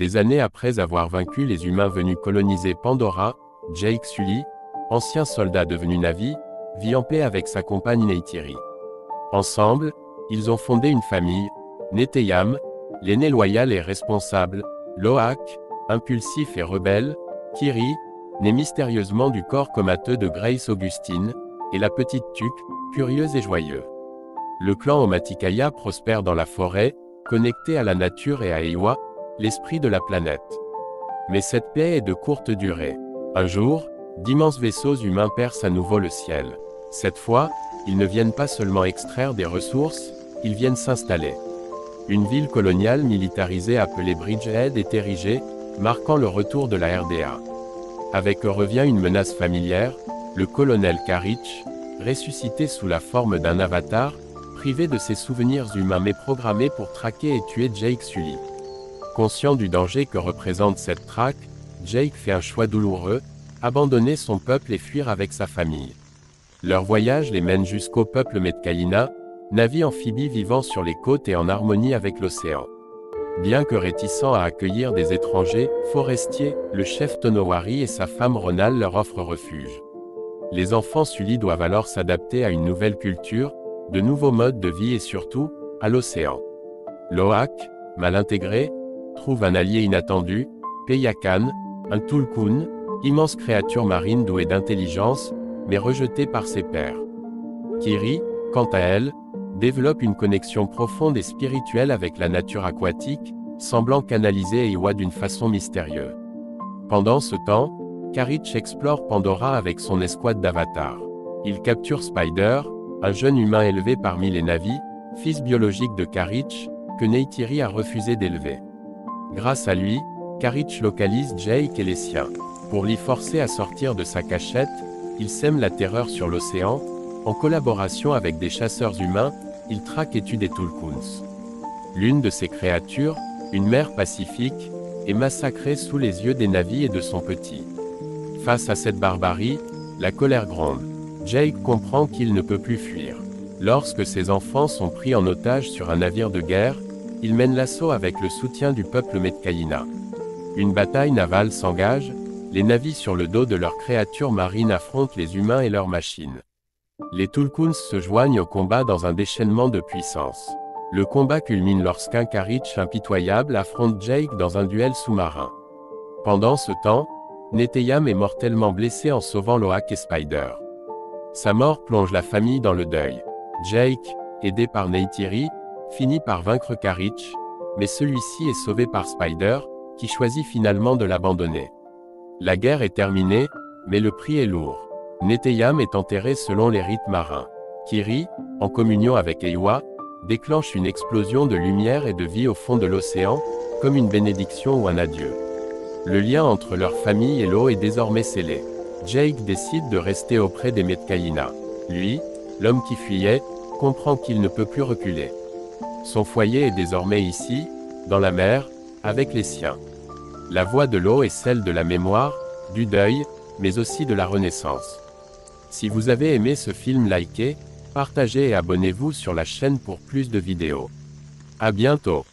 Des années après avoir vaincu les humains venus coloniser Pandora, Jake Sully, ancien soldat devenu Na'vi, vit en paix avec sa compagne Neytiri. Ensemble, ils ont fondé une famille, Neteyam, l'aîné loyal et responsable, Lo'ak, impulsif et rebelle, Kiri, né mystérieusement du corps comateux de Grace Augustine, et la petite Tuk, curieuse et joyeux. Le clan Omaticaya prospère dans la forêt, connecté à la nature et à Eywa, l'esprit de la planète. Mais cette paix est de courte durée. Un jour, d'immenses vaisseaux humains percent à nouveau le ciel. Cette fois, ils ne viennent pas seulement extraire des ressources, ils viennent s'installer. Une ville coloniale militarisée appelée Bridgehead est érigée, marquant le retour de la RDA. Avec eux revient une menace familière, le colonel Karich, ressuscité sous la forme d'un avatar, privé de ses souvenirs humains mais programmé pour traquer et tuer Jake Sully. Conscient du danger que représente cette traque, Jake fait un choix douloureux, abandonner son peuple et fuir avec sa famille. Leur voyage les mène jusqu'au peuple Metkayina, navire amphibie vivant sur les côtes et en harmonie avec l'océan. Bien que réticent à accueillir des étrangers, forestiers, le chef Tonowari et sa femme Ronal leur offrent refuge. Les enfants Sully doivent alors s'adapter à une nouvelle culture, de nouveaux modes de vie et surtout, à l'océan. Lo'ak, mal intégré, trouve un allié inattendu, Peyakan, un Tulkun, immense créature marine douée d'intelligence, mais rejetée par ses pairs. Kiri, quant à elle, développe une connexion profonde et spirituelle avec la nature aquatique, semblant canaliser Eywa d'une façon mystérieuse. Pendant ce temps, Karich explore Pandora avec son escouade d'avatars. Il capture Spider, un jeune humain élevé parmi les Na'vi, fils biologique de Karich, que Neytiri a refusé d'élever. Grâce à lui, Karich localise Jake et les siens. Pour l'y forcer à sortir de sa cachette, il sème la terreur sur l'océan. En collaboration avec des chasseurs humains, il traque et tue des Tulkuns. L'une de ces créatures, une mère pacifique, est massacrée sous les yeux des Na'vi et de son petit. Face à cette barbarie, la colère gronde. Jake comprend qu'il ne peut plus fuir. Lorsque ses enfants sont pris en otage sur un navire de guerre, il mène l'assaut avec le soutien du peuple Metkayina. Une bataille navale s'engage, les Na'vi sur le dos de leurs créatures marines affrontent les humains et leurs machines. Les Tulkuns se joignent au combat dans un déchaînement de puissance. Le combat culmine lorsqu'un Karich impitoyable affronte Jake dans un duel sous-marin. Pendant ce temps, Neteyam est mortellement blessé en sauvant Lo'ak et Spider. Sa mort plonge la famille dans le deuil. Jake, aidé par Neytiri, finit par vaincre Karich, mais celui-ci est sauvé par Spider, qui choisit finalement de l'abandonner. La guerre est terminée, mais le prix est lourd. Neteyam est enterré selon les rites marins. Kiri, en communion avec Eywa, déclenche une explosion de lumière et de vie au fond de l'océan, comme une bénédiction ou un adieu. Le lien entre leur famille et l'eau est désormais scellé. Jake décide de rester auprès des Metkayina. Lui, l'homme qui fuyait, comprend qu'il ne peut plus reculer. Son foyer est désormais ici, dans la mer, avec les siens. La voix de l'eau est celle de la mémoire, du deuil, mais aussi de la renaissance. Si vous avez aimé ce film, likez, partagez et abonnez-vous sur la chaîne pour plus de vidéos. À bientôt.